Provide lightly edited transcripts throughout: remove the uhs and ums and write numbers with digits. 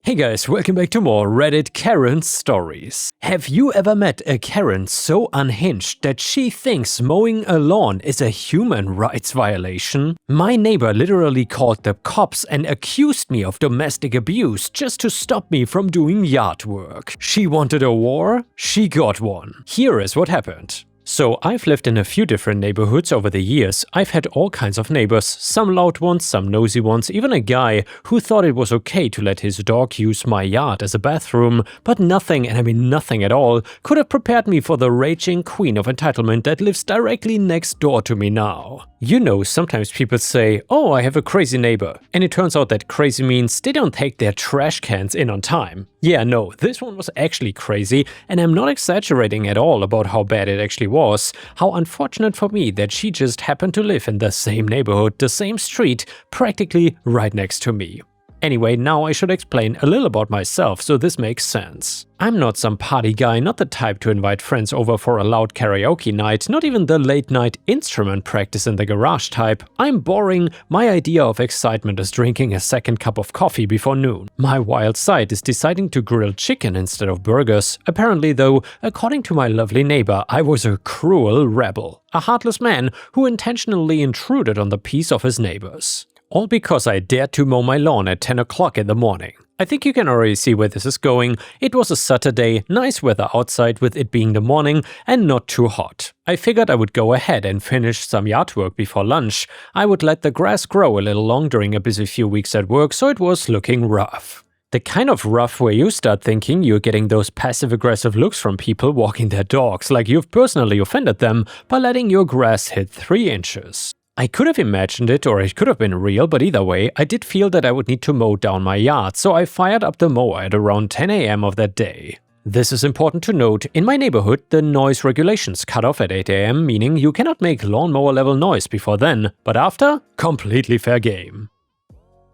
Hey guys, welcome back to more Reddit Karen stories. Have you ever met a Karen so unhinged that she thinks mowing a lawn is a human rights violation? My neighbor literally called the cops and accused me of domestic abuse just to stop me from doing yard work. She wanted a war? She got one. Here is what happened. So I've lived in a few different neighborhoods over the years. I've had all kinds of neighbors, some loud ones, some nosy ones, even a guy who thought it was okay to let his dog use my yard as a bathroom, but nothing, and I mean nothing at all, could have prepared me for the raging queen of entitlement that lives directly next door to me now. You know, sometimes people say, oh, I have a crazy neighbor, and it turns out that crazy means they don't take their trash cans in on time. Yeah, no, this one was actually crazy, and I'm not exaggerating at all about how bad it actually was. How unfortunate for me that she just happened to live in the same neighborhood, the same street, practically right next to me. Anyway, now I should explain a little about myself so this makes sense. I'm not some party guy, not the type to invite friends over for a loud karaoke night, not even the late night instrument practice in the garage type. I'm boring. My idea of excitement is drinking a second cup of coffee before noon. My wild side is deciding to grill chicken instead of burgers. Apparently though, according to my lovely neighbor, I was a cruel rebel. A heartless man who intentionally intruded on the peace of his neighbors. All because I dared to mow my lawn at 10 o'clock in the morning. I think you can already see where this is going. It was a Saturday, nice weather outside with it being the morning and not too hot. I figured I would go ahead and finish some yard work before lunch. I would let the grass grow a little long during a busy few weeks at work, so it was looking rough. The kind of rough where you start thinking you're getting those passive-aggressive looks from people walking their dogs, like you've personally offended them by letting your grass hit 3 inches. I could have imagined it or it could have been real, but either way, I did feel that I would need to mow down my yard, so I fired up the mower at around 10 AM of that day. This is important to note. In my neighborhood, the noise regulations cut off at 8 AM, meaning you cannot make lawnmower level noise before then, but after, completely fair game.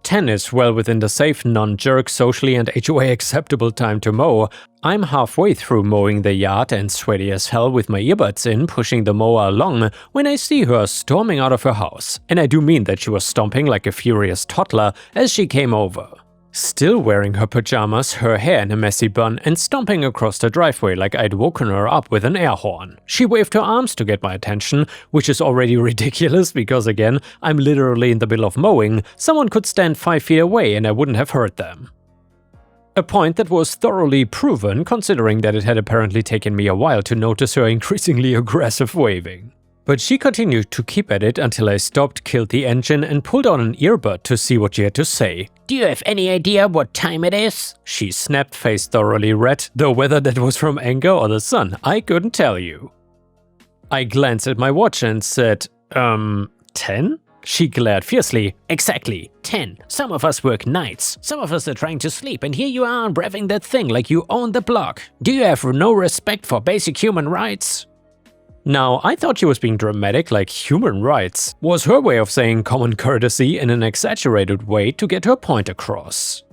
10 is well within the safe, non-jerk, socially and HOA acceptable time to mow. I'm halfway through mowing the yard and sweaty as hell with my earbuds in, pushing the mower along, when I see her storming out of her house. And I do mean that she was stomping like a furious toddler as she came over. Still wearing her pajamas, her hair in a messy bun, and stomping across the driveway like I'd woken her up with an air horn. She waved her arms to get my attention, which is already ridiculous because again, I'm literally in the middle of mowing. Someone could stand 5 feet away and I wouldn't have heard them. A point that was thoroughly proven considering that it had apparently taken me a while to notice her increasingly aggressive waving. But she continued to keep at it until I stopped, killed the engine, and pulled out an earbud to see what she had to say. Do you have any idea what time it is? She snapped, face thoroughly red, though whether that was from anger or the sun, I couldn't tell you. I glanced at my watch and said, 10? She glared fiercely. Exactly, 10. Some of us work nights. Some of us are trying to sleep, and here you are revving that thing like you own the block. Do you have no respect for basic human rights? Now, I thought she was being dramatic, like human rights was her way of saying common courtesy in an exaggerated way to get her point across.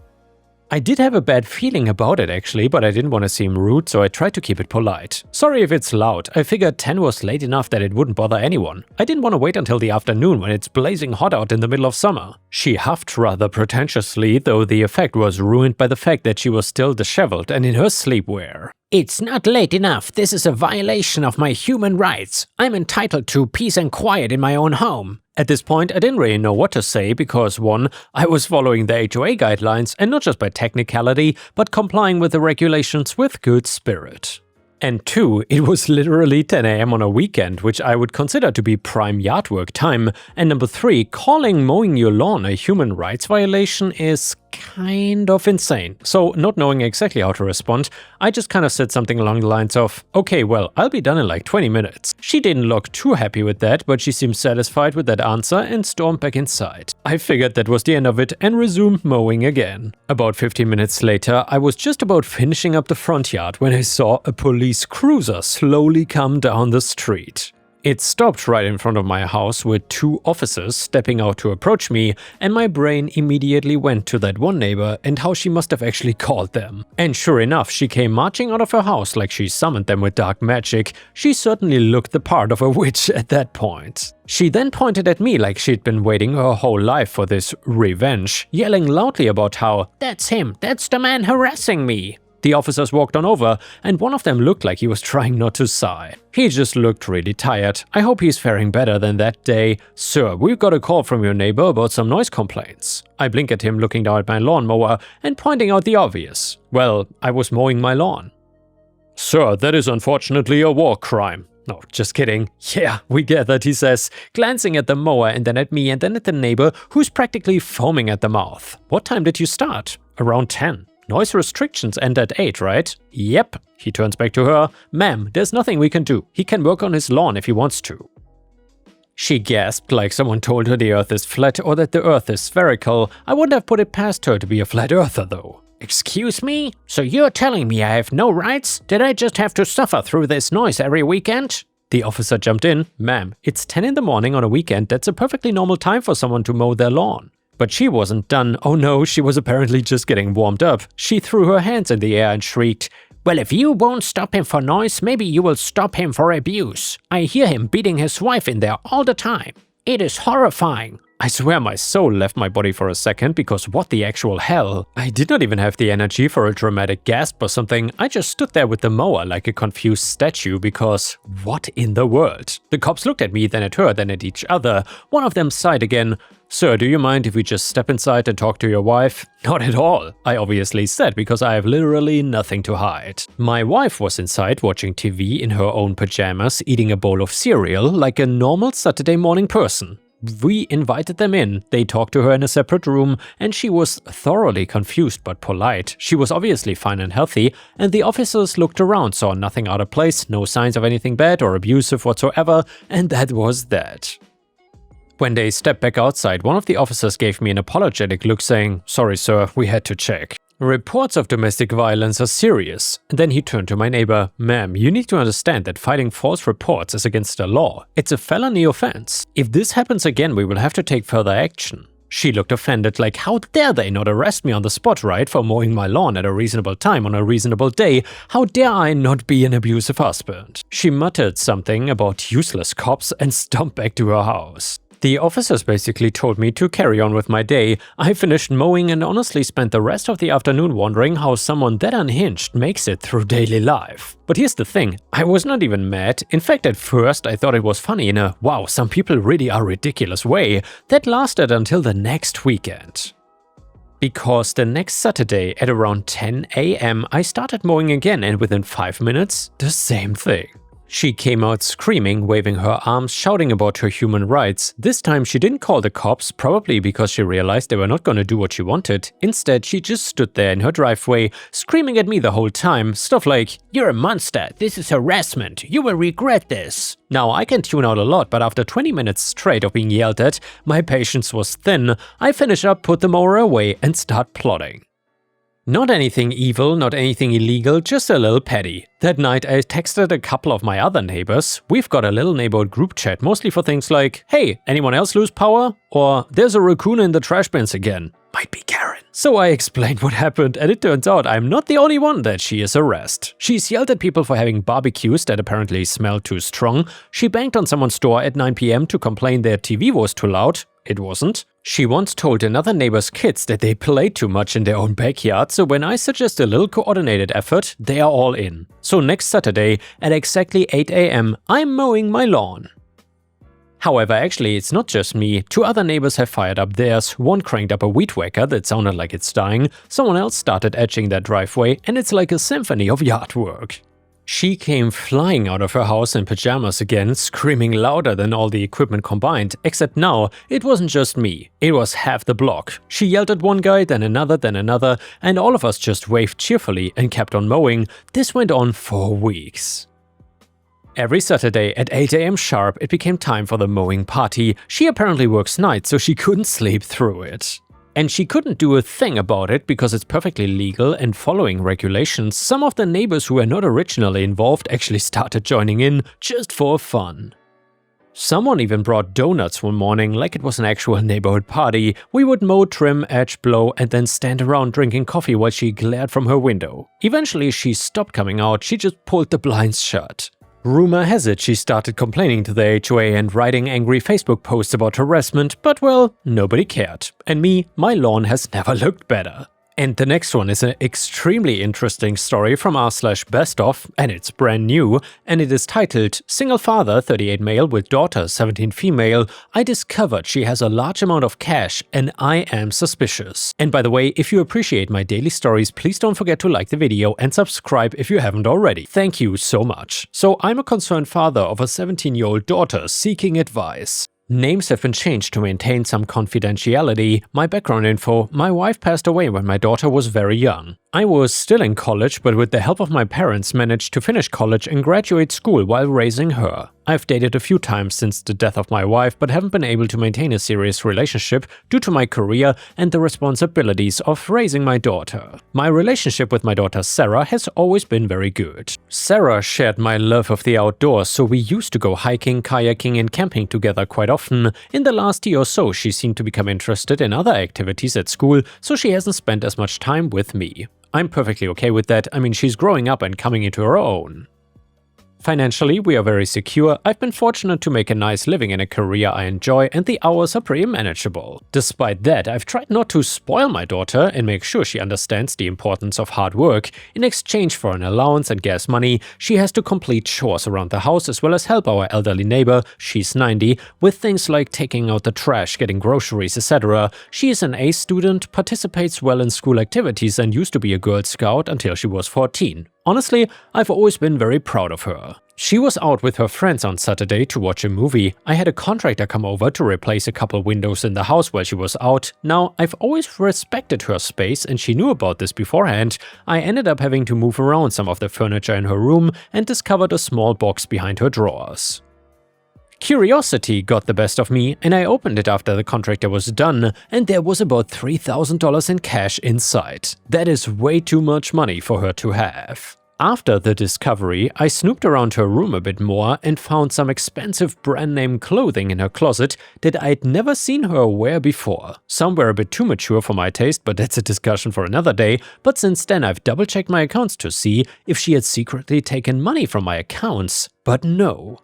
I did have a bad feeling about it actually, but I didn't want to seem rude, so I tried to keep it polite. Sorry if it's loud, I figured 10 was late enough that it wouldn't bother anyone. I didn't want to wait until the afternoon when it's blazing hot out in the middle of summer. She huffed rather pretentiously, though the effect was ruined by the fact that she was still disheveled and in her sleepwear. It's not late enough. This is a violation of my human rights. I'm entitled to peace and quiet in my own home. At this point, I didn't really know what to say because 1, I was following the HOA guidelines and not just by technicality, but complying with the regulations with good spirit. And 2, it was literally 10 AM on a weekend, which I would consider to be prime yard work time. And number 3, calling mowing your lawn a human rights violation is kind of insane. So not knowing exactly how to respond, I just kind of said something along the lines of, okay, well, I'll be done in like 20 minutes. She didn't look too happy with that, but she seemed satisfied with that answer and stormed back inside. I figured that was the end of it and resumed mowing again. About 15 minutes later, I was just about finishing up the front yard when I saw a police cruiser slowly come down the street. It stopped right in front of my house with 2 officers stepping out to approach me, and my brain immediately went to that one neighbor and how she must have actually called them. And sure enough, she came marching out of her house like she summoned them with dark magic. She certainly looked the part of a witch at that point. She then pointed at me like she'd been waiting her whole life for this revenge, yelling loudly about how, That's him, that's the man harassing me. The officers walked on over, and one of them looked like he was trying not to sigh. He just looked really tired. I hope he's faring better than that day. Sir, we've got a call from your neighbor about some noise complaints. I blink at him looking down at my lawnmower and pointing out the obvious. Well, I was mowing my lawn. Sir, that is unfortunately a war crime. No, just kidding. Yeah, we get that, he says, glancing at the mower and then at me and then at the neighbor who's practically foaming at the mouth. What time did you start? Around 10. Noise restrictions end at 8, right? Yep. He turns back to her. Ma'am, there's nothing we can do. He can work on his lawn if he wants to. She gasped like someone told her the earth is flat or that the earth is spherical. I wouldn't have put it past her to be a flat earther though. Excuse me? So you're telling me I have no rights? Did I just have to suffer through this noise every weekend? The officer jumped in. Ma'am, it's 10 in the morning on a weekend. That's a perfectly normal time for someone to mow their lawn. But she wasn't done. Oh no, she was apparently just getting warmed up. She threw her hands in the air and shrieked, Well, if you won't stop him for noise, maybe you will stop him for abuse. I hear him beating his wife in there all the time. It is horrifying. I swear my soul left my body for a second because what the actual hell? I did not even have the energy for a dramatic gasp or something. I just stood there with the mower like a confused statue because what in the world? The cops looked at me, then at her, then at each other. One of them sighed again. Sir, do you mind if we just step inside and talk to your wife? Not at all, I obviously said because I have literally nothing to hide. My wife was inside watching TV in her own pajamas, eating a bowl of cereal like a normal Saturday morning person. We invited them in, they talked to her in a separate room, and she was thoroughly confused but polite. She was obviously fine and healthy, and the officers looked around, saw nothing out of place, no signs of anything bad or abusive whatsoever, and that was that. When they stepped back outside, one of the officers gave me an apologetic look saying, "Sorry sir, we had to check. Reports of domestic violence are serious." And then he turned to my neighbor, "Ma'am, you need to understand that fighting false reports is against the law. It's a felony offense. If this happens again, we will have to take further action." She looked offended like, how dare they not arrest me on the spot, right, for mowing my lawn at a reasonable time on a reasonable day? How dare I not be an abusive husband? She muttered something about useless cops and stomped back to her house. The officers basically told me to carry on with my day. I finished mowing and honestly spent the rest of the afternoon wondering how someone that unhinged makes it through daily life. But here's the thing, I was not even mad. In fact, at first I thought it was funny in a wow, some people really are ridiculous way. That lasted until the next weekend. Because the next Saturday at around 10 AM I started mowing again and within 5 minutes, the same thing. She came out screaming, waving her arms, shouting about her human rights. This time she didn't call the cops, probably because she realized they were not gonna do what she wanted. Instead, she just stood there in her driveway, screaming at me the whole time, stuff like, "You're a monster, this is harassment, you will regret this." Now, I can tune out a lot, but after 20 minutes straight of being yelled at, my patience was thin. I finish up, put the mower away, and start plotting. Not anything evil, not anything illegal, just a little petty. That night I texted a couple of my other neighbors. We've got a little neighborhood group chat, mostly for things like, "Hey, anyone else lose power?" Or "There's a raccoon in the trash bins again." Might be Karen. So I explained what happened, and it turns out I'm not the only one that she is harassed. She's yelled at people for having barbecues that apparently smelled too strong. She banged on someone's door at 9 PM to complain their TV was too loud. It wasn't. She once told another neighbor's kids that they played too much in their own backyard, so when I suggest a little coordinated effort, they are all in. So next Saturday at exactly 8 AM, I'm mowing my lawn. However, actually, it's not just me. 2 other neighbors have fired up theirs. One cranked up a weed whacker that sounded like it's dying. Someone else started edging their driveway, and it's like a symphony of yard work. She came flying out of her house in pajamas again, screaming louder than all the equipment combined, except now it wasn't just me, it was half the block. She yelled at one guy, then another, and all of us just waved cheerfully and kept on mowing. This went on for weeks. Every Saturday at 8 AM sharp, it became time for the mowing party. She apparently works nights, so she couldn't sleep through it. And she couldn't do a thing about it because it's perfectly legal and following regulations. Some of the neighbors who were not originally involved actually started joining in just for fun. Someone even brought donuts one morning like it was an actual neighborhood party. We would mow, trim, edge, blow, and then stand around drinking coffee while she glared from her window. Eventually she stopped coming out, she just pulled the blinds shut. Rumor has it she started complaining to the HOA and writing angry Facebook posts about harassment, but well, nobody cared. And me, my lawn has never looked better. And the next one is an extremely interesting story from r/bestof, and it's brand new, and it is titled Single Father, 38 male with daughter, 17 female. I discovered she has a large amount of cash and I am suspicious. And by the way, if you appreciate my daily stories, please don't forget to like the video and subscribe if you haven't already. Thank you so much. So I'm a concerned father of a 17-year-old daughter seeking advice. Names have been changed to maintain some confidentiality. My background info: my wife passed away when my daughter was very young. I was still in college, but with the help of my parents managed to finish college and graduate school while raising her. I've dated a few times since the death of my wife, but haven't been able to maintain a serious relationship due to my career and the responsibilities of raising my daughter. My relationship with my daughter Sarah has always been very good. Sarah shared my love of the outdoors, so we used to go hiking, kayaking and camping together quite often. In the last year or so, she seemed to become interested in other activities at school, so she hasn't spent as much time with me. I'm perfectly okay with that. I mean, she's growing up and coming into her own. Financially, we are very secure. I've been fortunate to make a nice living in a career I enjoy, and the hours are pretty manageable. Despite that, I've tried not to spoil my daughter and make sure she understands the importance of hard work. In exchange for an allowance and gas money, she has to complete chores around the house as well as help our elderly neighbor, she's 90, with things like taking out the trash, getting groceries, etc. She is an A student, participates well in school activities and used to be a Girl Scout until she was 14. Honestly, I've always been very proud of her. She was out with her friends on Saturday to watch a movie. I had a contractor come over to replace a couple windows in the house while she was out. Now, I've always respected her space and she knew about this beforehand. I ended up having to move around some of the furniture in her room and discovered a small box behind her drawers. Curiosity got the best of me, and I opened it after the contractor was done, and there was about $3,000 in cash inside. That is way too much money for her to have. After the discovery, I snooped around her room a bit more and found some expensive brand name clothing in her closet that I'd never seen her wear before. Some were a bit too mature for my taste, but that's a discussion for another day. But since then I've double-checked my accounts to see if she had secretly taken money from my accounts, but no.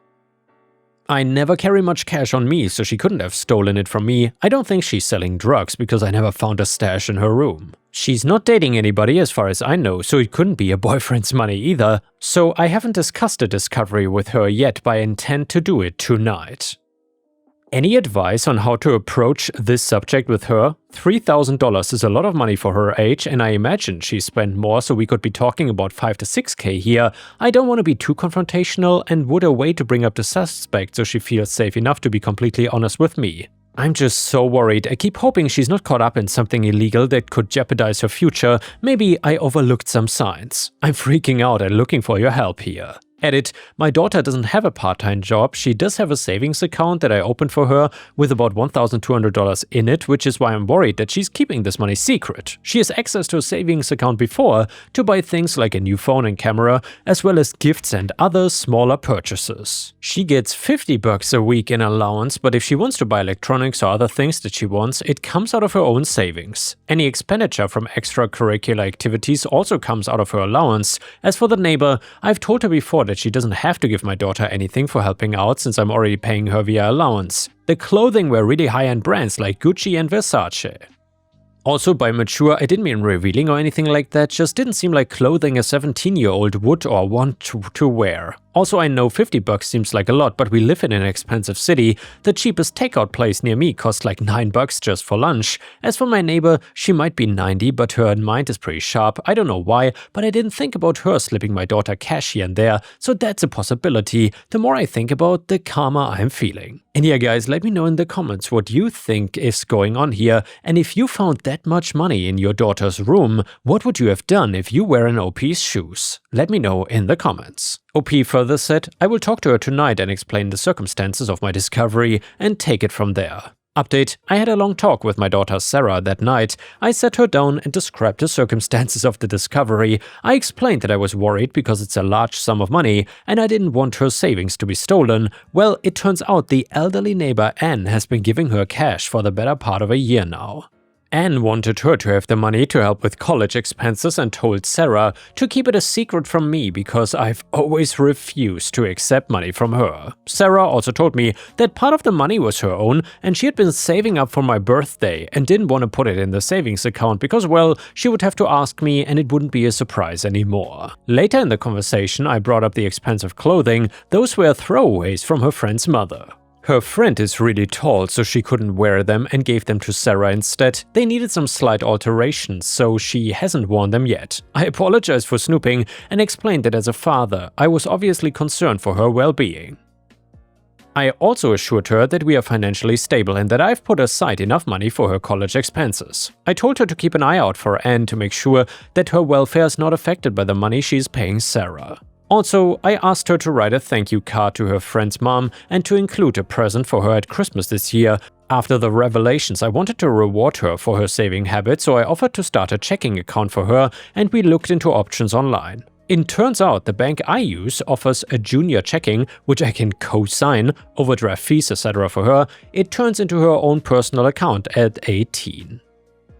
I never carry much cash on me, so she couldn't have stolen it from me. I don't think she's selling drugs because I never found a stash in her room. She's not dating anybody as far as I know, so it couldn't be a boyfriend's money either. So I haven't discussed a discovery with her yet, but I intend to do it tonight. Any advice on how to approach this subject with her? $3,000 is a lot of money for her age, and I imagine she spent more, so we could be talking about 5 to 6K here. I don't want to be too confrontational and would a way to bring up the suspect so she feels safe enough to be completely honest with me. I'm just so worried. I keep hoping she's not caught up in something illegal that could jeopardize her future. Maybe I overlooked some signs. I'm freaking out and looking for your help here. Edit: my daughter doesn't have a part-time job. She does have a savings account that I opened for her with about $1,200 in it, which is why I'm worried that she's keeping this money secret. She has access to a savings account before to buy things like a new phone and camera, as well as gifts and other smaller purchases. She gets $50 a week in allowance, but if she wants to buy electronics or other things that she wants, it comes out of her own savings. Any expenditure from extracurricular activities also comes out of her allowance. As for the neighbor, I've told her before that she doesn't have to give my daughter anything for helping out since I'm already paying her via allowance. The clothing were really high-end brands like Gucci and Versace. Also, by mature, I didn't mean revealing or anything like that, just didn't seem like clothing a 17-year-old would or want to wear. Also, I know $50 seems like a lot, but we live in an expensive city. The cheapest takeout place near me costs like $9 just for lunch. As for my neighbor, she might be 90, but her mind is pretty sharp. I don't know why, but I didn't think about her slipping my daughter cash here and there, so that's a possibility. The more I think about, the calmer I'm feeling. And yeah guys, let me know in the comments what you think is going on here, and if you found that much money in your daughter's room, what would you have done if you were in OP's shoes? Let me know in the comments. OP further said, I will talk to her tonight and explain the circumstances of my discovery and take it from there. Update: I had a long talk with my daughter Sarah that night. I sat her down and described the circumstances of the discovery. I explained that I was worried because it's a large sum of money and I didn't want her savings to be stolen. Well, it turns out the elderly neighbor Anne has been giving her cash for the better part of a year now. Anne wanted her to have the money to help with college expenses and told Sarah to keep it a secret from me because I've always refused to accept money from her. Sarah also told me that part of the money was her own and she had been saving up for my birthday and didn't want to put it in the savings account because, well, she would have to ask me and it wouldn't be a surprise anymore. Later in the conversation, I brought up the expensive clothing. Those were throwaways from her friend's mother. Her friend is really tall, so she couldn't wear them and gave them to Sarah instead. They needed some slight alterations, so she hasn't worn them yet. I apologized for snooping and explained that as a father, I was obviously concerned for her well-being. I also assured her that we are financially stable and that I've put aside enough money for her college expenses. I told her to keep an eye out for Anne to make sure that her welfare is not affected by the money she's paying Sarah. Also, I asked her to write a thank you card to her friend's mom and to include a present for her at Christmas this year. After the revelations, I wanted to reward her for her saving habit, so I offered to start a checking account for her and we looked into options online. It turns out the bank I use offers a junior checking, which I can co-sign, overdraft fees, etc. for her. It turns into her own personal account at 18.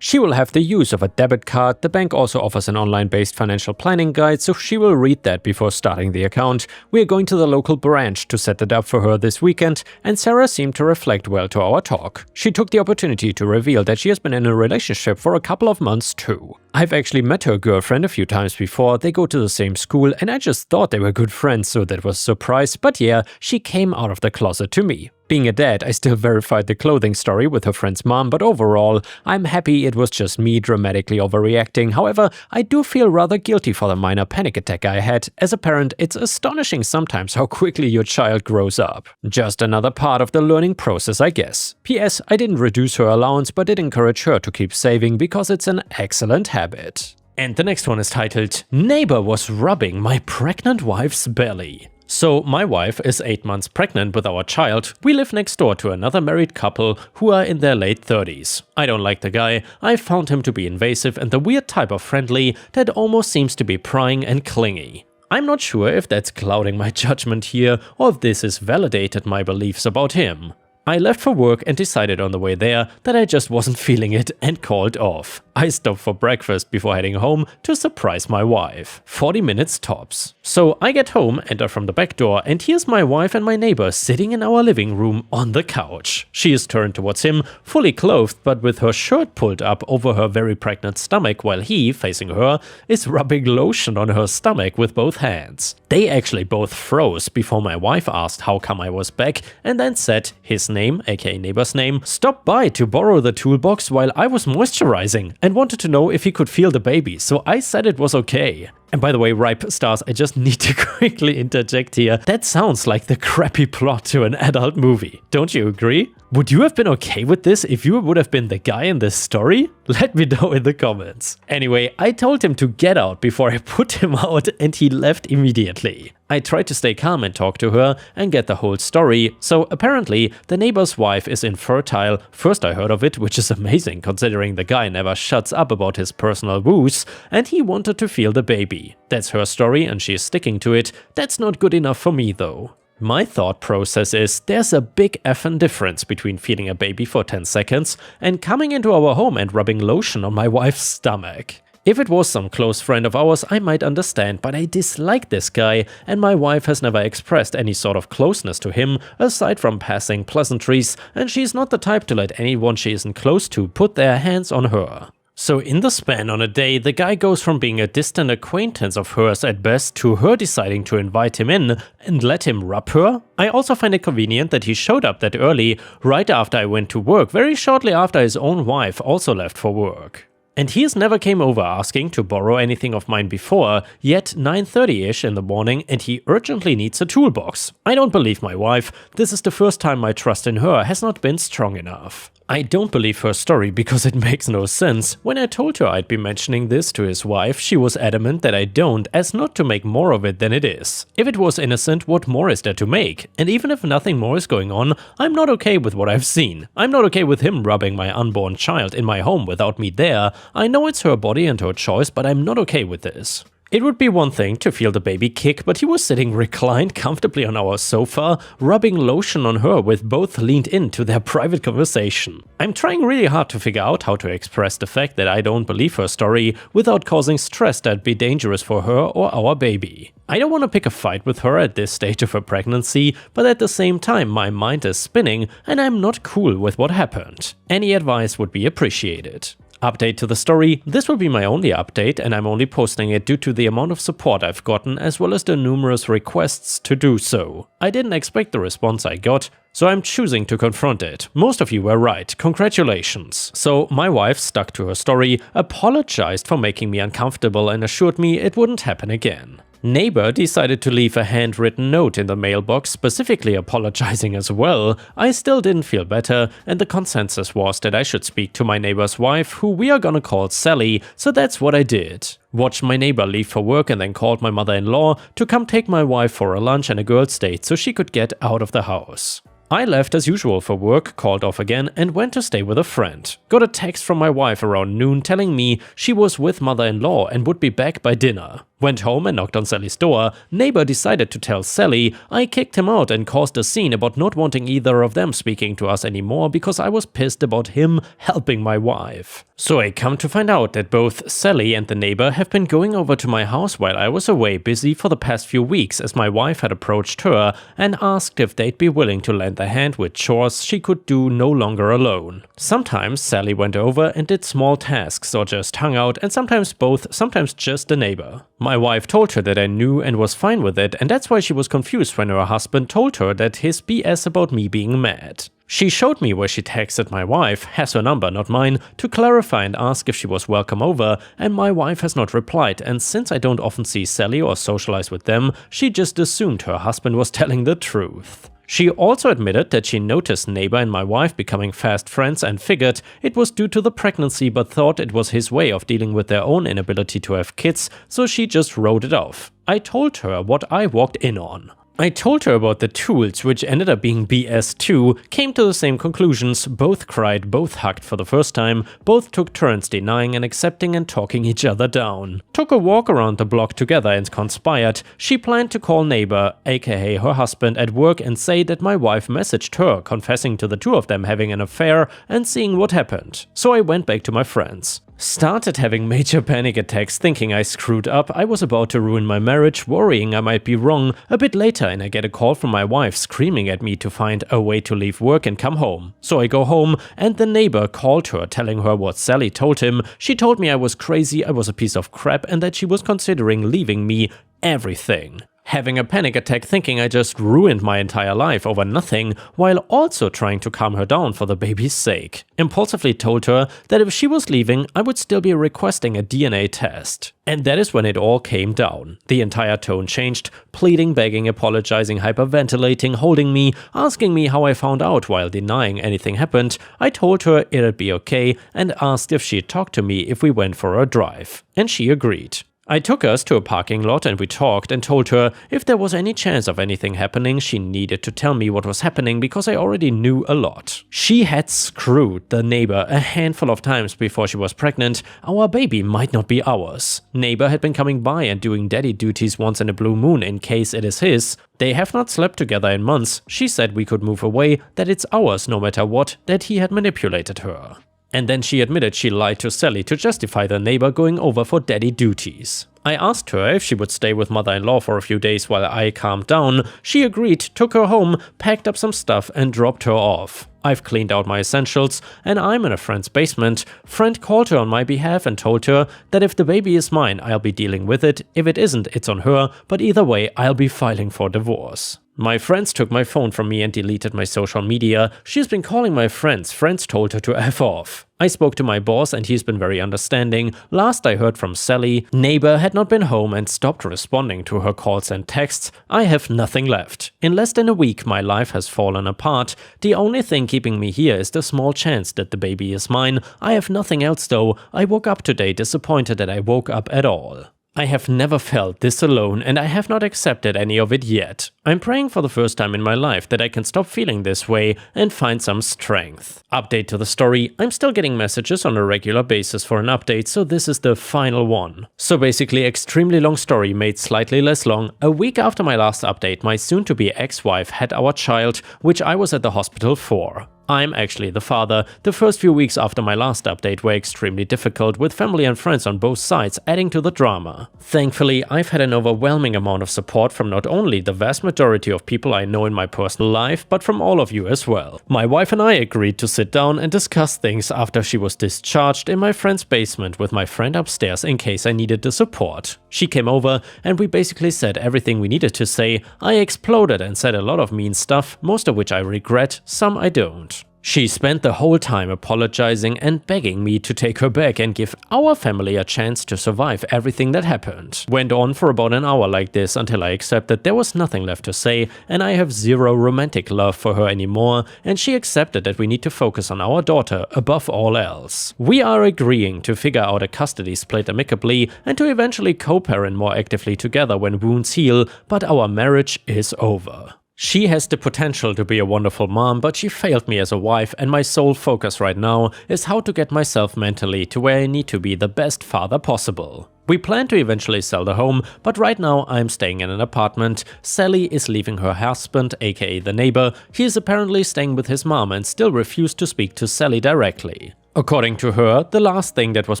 She will have the use of a debit card. The bank also offers an online-based financial planning guide, so she will read that before starting the account. We are going to the local branch to set it up for her this weekend, and Sarah seemed to reflect well to our talk. She took the opportunity to reveal that she has been in a relationship for a couple of months too. I've actually met her girlfriend a few times before. They go to the same school, and I just thought they were good friends, so that was a surprise. But yeah, she came out of the closet to me. Being a dad, I still verified the clothing story with her friend's mom, but overall, I'm happy it was just me dramatically overreacting. However, I do feel rather guilty for the minor panic attack I had. As a parent, it's astonishing sometimes how quickly your child grows up. Just another part of the learning process, I guess. P.S. I didn't reduce her allowance, but did encourage her to keep saving because it's an excellent habit. And the next one is titled, Neighbor was rubbing my pregnant wife's belly. So, my wife is 8 months pregnant with our child. We live next door to another married couple who are in their late 30s. I don't like the guy. I found him to be invasive and the weird type of friendly that almost seems to be prying and clingy. I'm not sure if that's clouding my judgment here or if this has validated my beliefs about him. I left for work and decided on the way there that I just wasn't feeling it and called off. I stopped for breakfast before heading home to surprise my wife. 40 minutes tops. So I get home, enter from the back door, and here's my wife and my neighbor sitting in our living room on the couch. She is turned towards him, fully clothed but with her shirt pulled up over her very pregnant stomach while he, facing her, is rubbing lotion on her stomach with both hands. They actually both froze before my wife asked how come I was back and then said his name, aka neighbor's name, stopped by to borrow the toolbox while I was moisturizing and wanted to know if he could feel the baby, so I said it was okay. And by the way, Ripe Stars, I just need to quickly interject here. That sounds like the crappy plot to an adult movie. Don't you agree? Would you have been okay with this if you would have been the guy in this story? Let me know in the comments. Anyway, I told him to get out before I put him out and he left immediately. I tried to stay calm and talk to her and get the whole story. So apparently, the neighbor's wife is infertile. First I heard of it, which is amazing considering the guy never shuts up about his personal woes, and he wanted to feel the baby. That's her story and she's sticking to it. That's not good enough for me though. My thought process is there's a big effing difference between feeding a baby for 10 seconds and coming into our home and rubbing lotion on my wife's stomach. If it was some close friend of ours, I might understand, but I dislike this guy and my wife has never expressed any sort of closeness to him aside from passing pleasantries, and she's not the type to let anyone she isn't close to put their hands on her. So in the span on a day, the guy goes from being a distant acquaintance of hers at best to her deciding to invite him in and let him rub her. I also find it convenient that he showed up that early, right after I went to work, very shortly after his own wife also left for work. And he's never came over asking to borrow anything of mine before, yet 9:30ish in the morning and he urgently needs a toolbox. I don't believe my wife. This is the first time my trust in her has not been strong enough. I don't believe her story because it makes no sense. When I told her I'd be mentioning this to his wife, she was adamant that I don't, as not to make more of it than it is. If it was innocent, what more is there to make? And even if nothing more is going on, I'm not okay with what I've seen. I'm not okay with him rubbing my unborn child in my home without me there. I know it's her body and her choice, but I'm not okay with this. It would be one thing to feel the baby kick, but he was sitting reclined comfortably on our sofa, rubbing lotion on her with both leaned into their private conversation. I'm trying really hard to figure out how to express the fact that I don't believe her story without causing stress that'd be dangerous for her or our baby. I don't want to pick a fight with her at this stage of her pregnancy, but at the same time my mind is spinning and I'm not cool with what happened. Any advice would be appreciated. Update to the story: this will be my only update and I'm only posting it due to the amount of support I've gotten as well as the numerous requests to do so. I didn't expect the response I got, so I'm choosing to confront it. Most of you were right, congratulations. So my wife stuck to her story, apologized for making me uncomfortable and assured me it wouldn't happen again. Neighbor decided to leave a handwritten note in the mailbox, specifically apologizing as well. I still didn't feel better, and the consensus was that I should speak to my neighbor's wife, who we are gonna call Sally, so that's what I did. Watched my neighbor leave for work and then called my mother-in-law to come take my wife for a lunch and a girls' date so she could get out of the house. I left as usual for work, called off again, and went to stay with a friend. Got a text from my wife around noon telling me she was with mother-in-law and would be back by dinner. Went home and knocked on Sally's door. Neighbor decided to tell Sally. I kicked him out and caused a scene about not wanting either of them speaking to us anymore because I was pissed about him helping my wife. So I come to find out that both Sally and the neighbor have been going over to my house while I was away busy for the past few weeks, as my wife had approached her and asked if they'd be willing to lend a hand with chores she could do no longer alone. Sometimes Sally went over and did small tasks or just hung out, and sometimes both, sometimes just the neighbor. My wife told her that I knew and was fine with it, and that's why she was confused when her husband told her that his BS about me being mad. She showed me where she texted my wife, has her number, not mine, to clarify and ask if she was welcome over, and my wife has not replied, and since I don't often see Sally or socialize with them, she just assumed her husband was telling the truth. She also admitted that she noticed neighbor and my wife becoming fast friends and figured it was due to the pregnancy, but thought it was his way of dealing with their own inability to have kids, so she just wrote it off. I told her what I walked in on. I told her about the tools, which ended up being BS too, came to the same conclusions, both cried, both hugged for the first time, both took turns denying and accepting and talking each other down. Took a walk around the block together and conspired. She planned to call neighbor, aka her husband, at work and say that my wife messaged her, confessing to the two of them having an affair and seeing what happened. So I went back to my friends. Started having major panic attacks, thinking I screwed up, I was about to ruin my marriage, worrying I might be wrong. A bit later and I get a call from my wife screaming at me to find a way to leave work and come home. So I go home and the neighbor called her telling her what Sally told him. She told me I was crazy, I was a piece of crap and that she was considering leaving me. Everything. Having a panic attack thinking I just ruined my entire life over nothing, while also trying to calm her down for the baby's sake. Impulsively told her that if she was leaving, I would still be requesting a DNA test. And that is when it all came down. The entire tone changed, pleading, begging, apologizing, hyperventilating, holding me, asking me how I found out while denying anything happened. I told her it'd be okay and asked if she'd talk to me if we went for a drive. And she agreed. I took us to a parking lot and we talked and told her if there was any chance of anything happening, she needed to tell me what was happening because I already knew a lot. She had screwed the neighbor a handful of times before she was pregnant. Our baby might not be ours. Neighbor had been coming by and doing daddy duties once in a blue moon in case it is his. They have not slept together in months. She said we could move away, that it's ours no matter what, that he had manipulated her. And then she admitted she lied to Sally to justify the neighbor going over for daddy duties. I asked her if she would stay with mother-in-law for a few days while I calmed down. She agreed, took her home, packed up some stuff and dropped her off. I've cleaned out my essentials and I'm in a friend's basement. Friend called her on my behalf and told her that if the baby is mine, I'll be dealing with it. If it isn't, it's on her, but either way, I'll be filing for divorce. My friends took my phone from me and deleted my social media. She's been calling my friends. Friends told her to F off. I spoke to my boss and he's been very understanding. Last I heard from Sally, neighbor had not been home and stopped responding to her calls and texts. I have nothing left. In less than a week my life has fallen apart. The only thing keeping me here is the small chance that the baby is mine. I have nothing else though. I woke up today disappointed that I woke up at all. I have never felt this alone and I have not accepted any of it yet. I'm praying for the first time in my life that I can stop feeling this way and find some strength. Update to the story, I'm still getting messages on a regular basis for an update, so this is the final one. So basically extremely long story made slightly less long. A week after my last update, my soon-to-be ex-wife had our child, which I was at the hospital for. I'm actually the father. The first few weeks after my last update were extremely difficult, with family and friends on both sides adding to the drama. Thankfully, I've had an overwhelming amount of support from not only the vast majority of people I know in my personal life, but from all of you as well. My wife and I agreed to sit down and discuss things after she was discharged in my friend's basement with my friend upstairs in case I needed the support. She came over and we basically said everything we needed to say. I exploded and said a lot of mean stuff, most of which I regret, some I don't. She spent the whole time apologizing and begging me to take her back and give our family a chance to survive everything that happened. Went on for about an hour like this until I accepted there was nothing left to say and I have zero romantic love for her anymore, and she accepted that we need to focus on our daughter above all else. We are agreeing to figure out a custody split amicably and to eventually co-parent more actively together when wounds heal, but our marriage is over. She has the potential to be a wonderful mom, but she failed me as a wife, and my sole focus right now is how to get myself mentally to where I need to be the best father possible. We plan to eventually sell the home, but right now I'm staying in an apartment. Sally is leaving her husband, aka the neighbor. He is apparently staying with his mom and still refused to speak to Sally directly. According to her, the last thing that was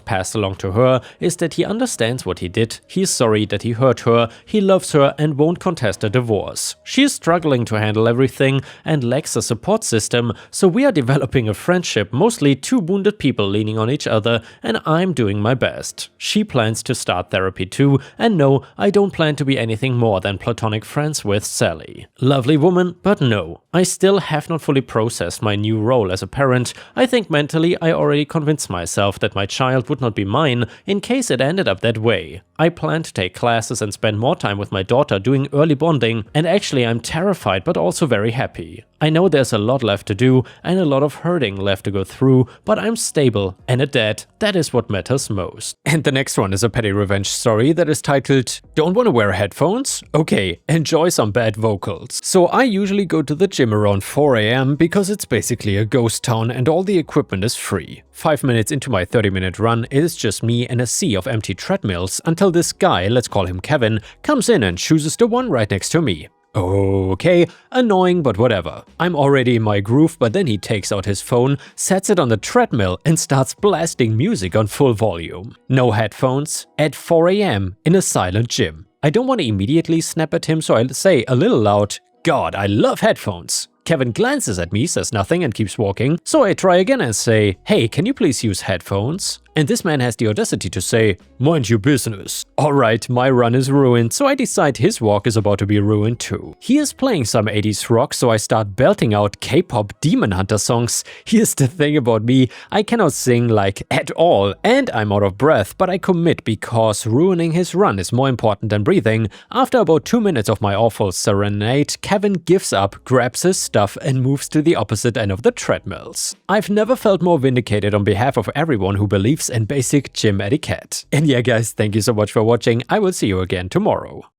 passed along to her is that he understands what he did, he is sorry that he hurt her, he loves her and won't contest a divorce. She is struggling to handle everything and lacks a support system, so we are developing a friendship, mostly two wounded people leaning on each other, and I'm doing my best. She plans to start therapy too, and no, I don't plan to be anything more than platonic friends with Sally. Lovely woman, but no. I still have not fully processed my new role as a parent. I think mentally I already convinced myself that my child would not be mine in case it ended up that way. I plan to take classes and spend more time with my daughter doing early bonding, and actually I'm terrified but also very happy. I know there's a lot left to do and a lot of hurting left to go through, but I'm stable and a dad. That is what matters most. And the next one is a petty revenge story that is titled, "Don't want to wear headphones? Okay, enjoy some bad vocals." So I usually go to the gym around 4 AM because it's basically a ghost town and all the equipment is free. 5 minutes into my 30-minute run, it is just me and a sea of empty treadmills until this guy, let's call him Kevin, comes in and chooses the one right next to me. Okay, annoying but whatever. I'm already in my groove, but then he takes out his phone, sets it on the treadmill and starts blasting music on full volume. No headphones, at 4 AM in a silent gym. I don't want to immediately snap at him, so I say a little loud, "God, I love headphones." Kevin glances at me, says nothing and keeps walking, so I try again and say, "Hey, can you please use headphones?" And this man has the audacity to say, "Mind your business." Alright, my run is ruined, so I decide his walk is about to be ruined too. He is playing some 80s rock, so I start belting out K-pop Demon Hunter songs. Here's the thing about me, I cannot sing like at all, and I'm out of breath, but I commit because ruining his run is more important than breathing. After about 2 minutes of my awful serenade, Kevin gives up, grabs his stuff and moves to the opposite end of the treadmills. I've never felt more vindicated on behalf of everyone who believes in basic gym etiquette. And yeah guys, thank you so much for watching. I will see you again tomorrow.